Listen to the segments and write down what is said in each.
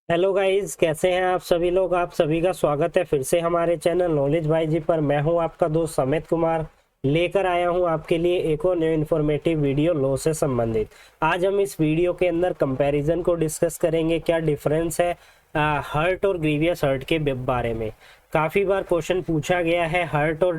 Hello guys, कैसे हैं आप सभी लोग। आप सभी का स्वागत है फिर से हमारे चैनल नॉलेज भाई जी पर। मैं हूं आपका दोस्त समित कुमार, लेकर आया हूं आपके लिए एक और न्यू इन्फॉर्मेटिव वीडियो लॉ से संबंधित। आज हम इस वीडियो के अंदर कंपैरिजन को डिस्कस करेंगे, क्या डिफरेंस है हर्ट और ग्रीवियस हर्ट के बारे में। काफ़ी बार क्वेश्चन पूछा गया है हर्ट और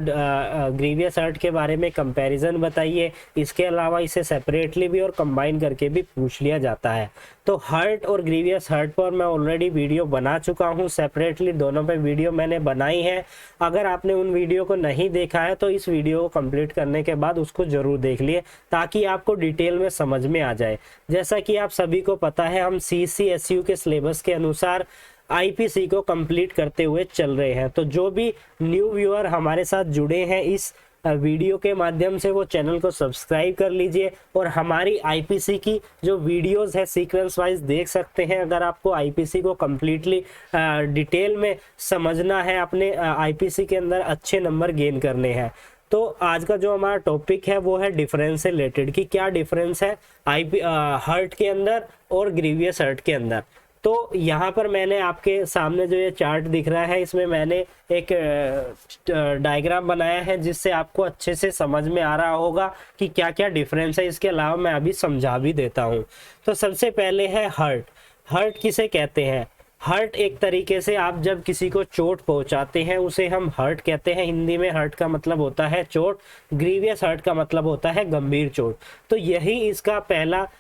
ग्रीवियस हर्ट के बारे में कंपैरिजन बताइए। इसके अलावा इसे सेपरेटली भी और कंबाइन करके भी पूछ लिया जाता है। तो हर्ट और ग्रीवियस हर्ट पर मैं ऑलरेडी वीडियो बना चुका हूं, सेपरेटली दोनों पे वीडियो मैंने बनाई है। अगर आपने उन वीडियो को नहीं देखा है तो इस वीडियो को कंप्लीट करने के बाद उसको ज़रूर देख लिए, ताकि आपको डिटेल में समझ में आ जाए। जैसा कि आप सभी को पता है, हम CCSU के सिलेबस के अनुसार आईपीसी को कंप्लीट करते हुए चल रहे हैं। तो जो भी न्यू व्यूअर हमारे साथ जुड़े हैं इस वीडियो के माध्यम से, वो चैनल को सब्सक्राइब कर लीजिए और हमारी आईपीसी की जो वीडियोस है सीक्वेंस वाइज देख सकते हैं। अगर आपको आईपीसी को कम्प्लीटली डिटेल में समझना है, अपने आईपीसी के अंदर अच्छे नंबर गेन करने हैं, तो आज का जो हमारा टॉपिक है वो है डिफरेंस से रिलेटेड, कि क्या डिफरेंस है हर्ट के अंदर और ग्रीवियस हर्ट के अंदर। तो यहाँ पर मैंने आपके सामने जो ये चार्ट दिख रहा है, इसमें मैंने एक डायग्राम बनाया है जिससे आपको अच्छे से समझ में आ रहा होगा कि क्या क्या डिफरेंस है। इसके अलावा मैं अभी समझा भी देता हूँ। तो सबसे पहले है हर्ट। हर्ट किसे कहते हैं? हर्ट एक तरीके से आप जब किसी को चोट पहुंचाते हैं उसे हम हर्ट कहते हैं। हिंदी में हर्ट का मतलब होता है चोट, ग्रीवियस हर्ट का मतलब होता है गंभीर चोट। तो यही इसका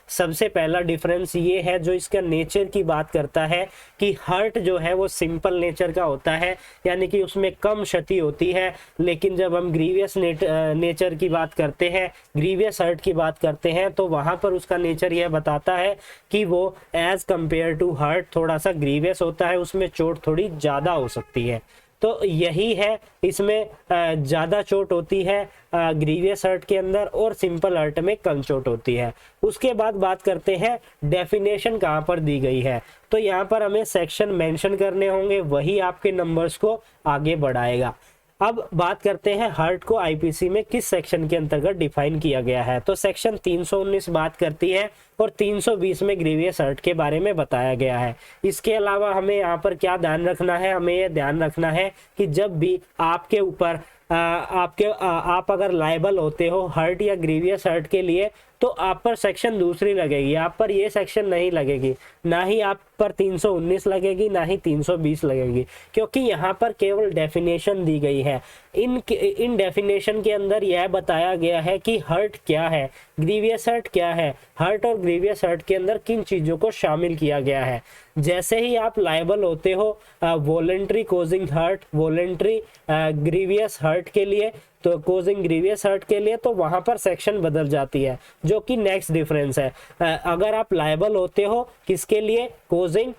सबसे पहला डिफरेंस ये है जो इसका नेचर की बात करता है, कि हर्ट जो है वो सिंपल नेचर का होता है, यानी कि उसमें कम क्षति होती है। लेकिन जब हम ग्रीवियस नेचर की बात करते हैं, ग्रीवियस हर्ट की बात करते हैं, तो वहां पर उसका नेचर यह बताता है कि वो एज कंपेयर टू हर्ट थोड़ा सा ग्रीवियस होता है, उसमें चोट थोड़ी ज़्यादा हो सकती है। तो यही है, इसमें ज़्यादा चोट होती है ग्रीवियस हर्ट के अंदर, और सिंपल हर्ट में कम चोट होती है। उसके बाद बात करते हैं डेफिनेशन कहाँ पर दी गई है। तो यहाँ पर हमें सेक्शन मेंशन करने होंगे, वही आपके नंबर्स को आगे बढ़ाएगा। अब बात करते हैं हर्ट को आईपीसी में किस सेक्शन के अंतर्गत डिफाइन किया गया है। तो सेक्शन 319 बात करती है, और 320 में ग्रीवियस हर्ट के बारे में बताया गया है। इसके अलावा हमें यहाँ पर क्या ध्यान रखना है? हमें यह ध्यान रखना है कि जब भी आपके ऊपर आप अगर लायबल होते हो हर्ट या ग्रीवियस हर्ट के लिए, तो आप पर सेक्शन दूसरी लगेगी, आप पर ये सेक्शन नहीं लगेगी। ना ही आप पर 319 लगेगी, ना ही 320 लगेगी, क्योंकि यहाँ पर केवल डेफिनेशन दी गई है। इन डेफिनेशन के अंदर यह बताया गया है कि हर्ट क्या है, ग्रीवियस हर्ट क्या है, हर्ट और ग्रीवियस हर्ट के अंदर किन चीज़ों को शामिल किया गया है। जैसे ही आप लायबल होते हो voluntary causing hurt, voluntary grievous hurt के लिए, तो कोजिंग ग्रीवियस हर्ट के लिए, तो वहां पर सेक्शन बदल जाती है, जो कि नेक्स्ट डिफरेंस है। अगर आप लायबल होते हो किसके लिए? कोजिंग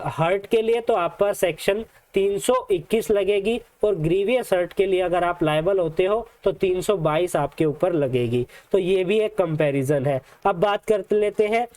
हर्ट के लिए, तो आप पर सेक्शन 321 लगेगी, और ग्रीवियस हर्ट के लिए अगर आप लायबल होते हो तो 322 आपके ऊपर लगेगी। तो ये भी एक कंपैरिजन है। अब बात कर लेते हैं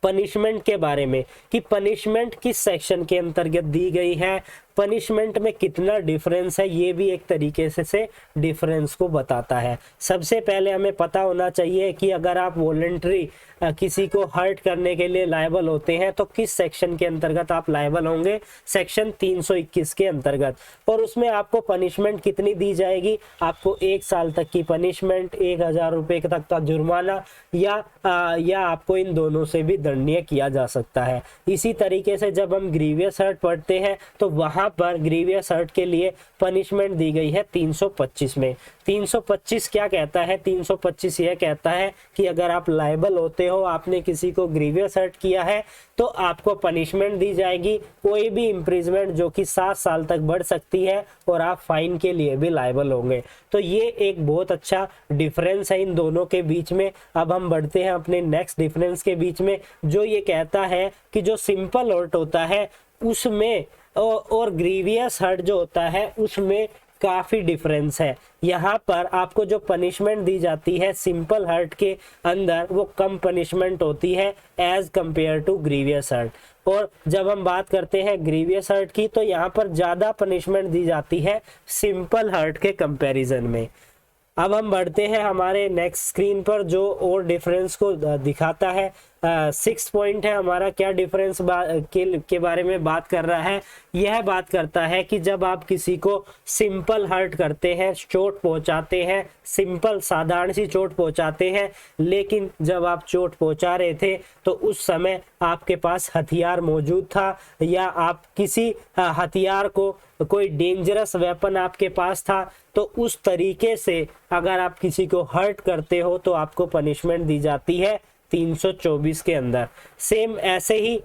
पनिशमेंट के बारे में, कि पनिशमेंट किस सेक्शन के अंतर्गत दी गई है, पनिशमेंट में कितना डिफरेंस है, ये भी एक तरीके से डिफरेंस को बताता है। सबसे पहले हमें पता होना चाहिए कि अगर आप वॉलंटरी किसी को हर्ट करने के लिए लायबल होते हैं तो किस सेक्शन के अंतर्गत आप लायबल होंगे? सेक्शन 321 के अंतर्गत। और उसमें आपको पनिशमेंट कितनी दी जाएगी? आपको 1 साल तक की पनिशमेंट, 1000 रुपये तक का जुर्माना, या आपको इन दोनों से भी दंडनीय किया जा सकता है। इसी तरीके से जब हम ग्रीवियस हर्ट पढ़ते हैं तो वहां पर ग्रीवियस हर्ट के लिए पनिशमेंट दी गई है 325 में। 325 क्या कहता है? 325 यह कहता है कि अगर आप लायबल होते हो, आपने किसी को ग्रीवियस हर्ट किया है, तो आपको पनिशमेंट दी जाएगी, कोई भी इम्प्रिजमेंट जो कि 7 साल तक बढ़ सकती है, और आप फाइन के लिए भी लायबल होंगे। तो ये एक बहुत अच्छा डिफरेंस है इन दोनों के बीच में। अब हम बढ़ते हैं अपने नेक्स्ट डिफरेंस के बीच में, जो ये कहता है कि जो सिंपल हर्ट होता है उसमें और ग्रीवियस हर्ट जो होता है उसमें काफ़ी डिफरेंस है। यहाँ पर आपको जो पनिशमेंट दी जाती है सिंपल हर्ट के अंदर, वो कम पनिशमेंट होती है as compare to grievous hurt. और जब हम बात करते हैं ग्रीवियस हर्ट की, तो यहाँ पर ज़्यादा पनिशमेंट दी जाती है सिंपल हर्ट के कंपैरिजन में। अब हम बढ़ते हैं हमारे नेक्स्ट स्क्रीन पर, जो और डिफरेंस को दिखाता है। सिक्स पॉइंट है हमारा, क्या डिफरेंस के बारे में बात कर रहा है। यह बात करता है कि जब आप किसी को सिंपल हर्ट करते हैं, चोट पहुंचाते हैं, सिंपल साधारण सी चोट पहुंचाते हैं, लेकिन जब आप चोट पहुंचा रहे थे तो उस समय आपके पास हथियार मौजूद था, या आप किसी हथियार को, कोई डेंजरस वेपन आपके पास था, तो उस तरीके से अगर आप किसी को हर्ट करते हो तो आपको पनिशमेंट दी जाती है 324 के अंदर। सेम ऐसे ही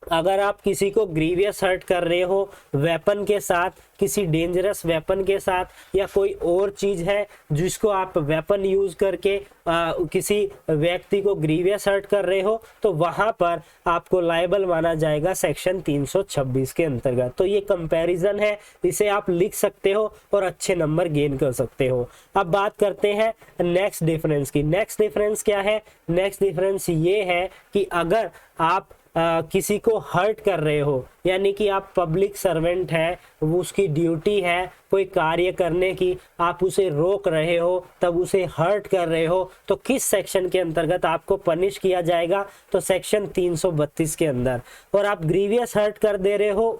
अगर आप किसी को ग्रीवियस हर्ट कर रहे हो वेपन के साथ, किसी डेंजरस वेपन के साथ, या कोई और चीज है जिसको आप वेपन यूज करके किसी व्यक्ति को ग्रीवियस हर्ट कर रहे हो, तो वहां पर आपको लायबल माना जाएगा सेक्शन 326 के अंतर्गत। तो ये कंपैरिजन है, इसे आप लिख सकते हो और अच्छे नंबर गेन कर सकते हो। अब बात करते हैं नेक्स्ट डिफरेंस की। नेक्स्ट डिफरेंस क्या है? नेक्स्ट डिफरेंस ये है कि अगर आप किसी को हर्ट कर रहे हो, यानी कि आप पब्लिक सर्वेंट है, वो उसकी ड्यूटी है कोई कार्य करने की, आप उसे रोक रहे हो, तब उसे हर्ट कर रहे हो, तो किस सेक्शन के अंतर्गत आपको पनिश किया जाएगा? तो सेक्शन 332 के अंदर। और आप ग्रीवियस हर्ट कर दे रहे हो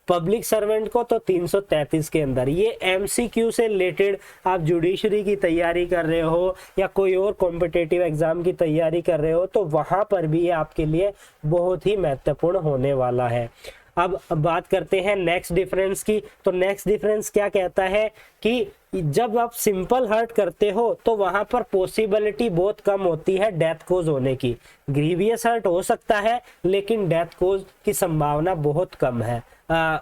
पब्लिक सर्वेंट को तो 333 के अंदर। ये एमसीक्यू से रिलेटेड, आप जुडिशरी की तैयारी कर रहे हो या कोई और कॉम्पिटिटिव एग्जाम की तैयारी कर रहे हो, तो वहां पर भी ये आपके लिए बहुत ही महत्वपूर्ण होने वाला है। अब बात करते हैं नेक्स्ट डिफरेंस की। तो नेक्स्ट डिफरेंस क्या कहता है कि जब आप सिंपल हर्ट करते हो तो वहां पर पॉसिबिलिटी बहुत कम होती है डेथ कोज होने की। ग्रीवियस हर्ट हो सकता है लेकिन डेथ कोज की संभावना बहुत कम है।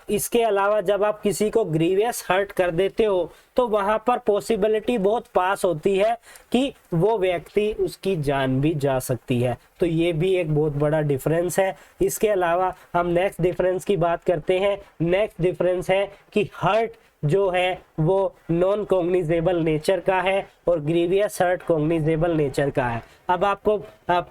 इसके अलावा जब आप किसी को ग्रीवियस हर्ट कर देते हो तो वहां पर पॉसिबिलिटी बहुत पास होती है कि वो व्यक्ति, उसकी जान भी जा सकती है। तो ये भी एक बहुत बड़ा डिफरेंस है। इसके अलावा हम नेक्स्ट डिफरेंस की बात करते हैं। नेक्स्ट डिफरेंस है कि हर्ट जो है वो नॉन कॉग्निजेबल नेचर का है और ग्रीवियस हर्ट कॉग्निजेबल नेचर का है। अब आपको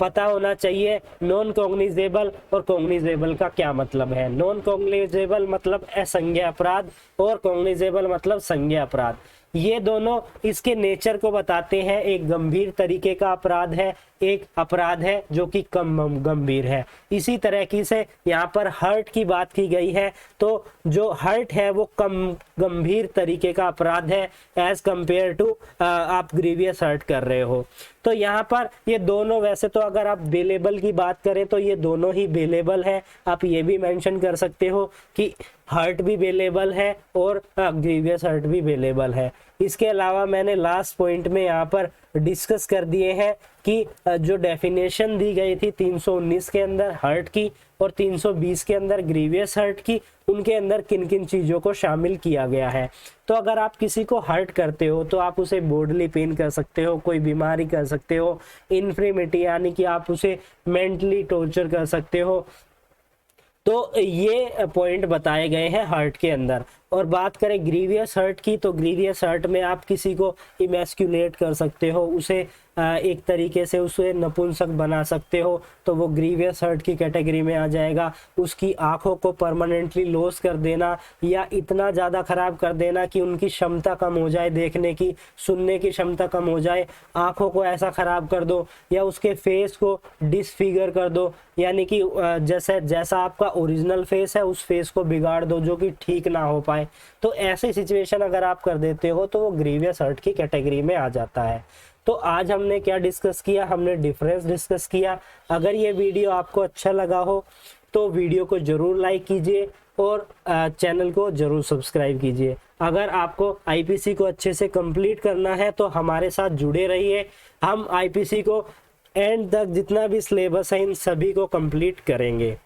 पता होना चाहिए नॉन कॉग्निजेबल और कॉग्निजेबल का क्या मतलब है। नॉन कॉग्निजेबल मतलब असंज्ञेय अपराध और कॉग्निजेबल मतलब संज्ञेय अपराध। ये दोनों इसके नेचर को बताते हैं। एक गंभीर तरीके का अपराध है, एक अपराध है जो कि कम गंभीर है। इसी तरह की से यहाँ पर हर्ट की बात की गई है, तो जो हर्ट है वो कम गंभीर तरीके का अपराध है एज कंपेयर टू आप ग्रीवियस हर्ट कर रहे हो। तो यहाँ पर ये दोनों, वैसे तो अगर आप बेलेबल की बात करें तो ये दोनों ही बेलेबल है। आप ये भी मेंशन कर सकते हो कि हर्ट भी बेलेबल है और ग्रीवियस हर्ट भी बेलेबल है। इसके अलावा मैंने लास्ट पॉइंट में यहाँ पर डिस्कस कर दिए हैं कि जो डेफिनेशन दी गई थी 319 के अंदर हर्ट की और 320 के अंदर ग्रीवियस हर्ट की, उनके अंदर किन किन चीज़ों को शामिल किया गया है। तो अगर आप किसी को हर्ट करते हो तो आप उसे बॉडली पेन कर सकते हो, कोई बीमारी कर सकते हो, इन्फ्रीमिटी यानी कि आप उसे मेंटली टॉर्चर कर सकते हो। तो ये पॉइंट बताए गए हैं हर्ट के अंदर। और बात करें ग्रीवियस हर्ट की, तो ग्रीवियस हर्ट में आप किसी को इमेस्कुलेट कर सकते हो, उसे एक तरीके से उसे नपुंसक बना सकते हो, तो वो ग्रीवियस हर्ट की कैटेगरी में आ जाएगा। उसकी आंखों को परमानेंटली लॉस कर देना या इतना ज़्यादा खराब कर देना कि उनकी क्षमता कम हो जाए, देखने की, सुनने की क्षमता कम हो जाए, आंखों को ऐसा खराब कर दो या उसके फेस को डिसफिगर कर दो, यानी कि जैसा आपका ओरिजिनल फेस है उस फेस को बिगाड़ दो जो कि ठीक ना हो पाए। तो ऐसी सिचुएशन अगर आप कर देते हो तो वो ग्रीवियस हर्ट की कैटेगरी में आ जाता है। तो आज हमने क्या डिस्कस किया? हमने डिफरेंस डिस्कस किया। अगर ये वीडियो आपको अच्छा लगा हो तो वीडियो को जरूर लाइक कीजिए और चैनल को जरूर सब्सक्राइब कीजिए। अगर आपको आईपीसी को अच्छे से कंप्लीट करना है तो हमारे साथ जुड़े रहिए। हम आईपीसी को एंड तक जितना भी सिलेबस है इन सभी को कंप्लीट करेंगे।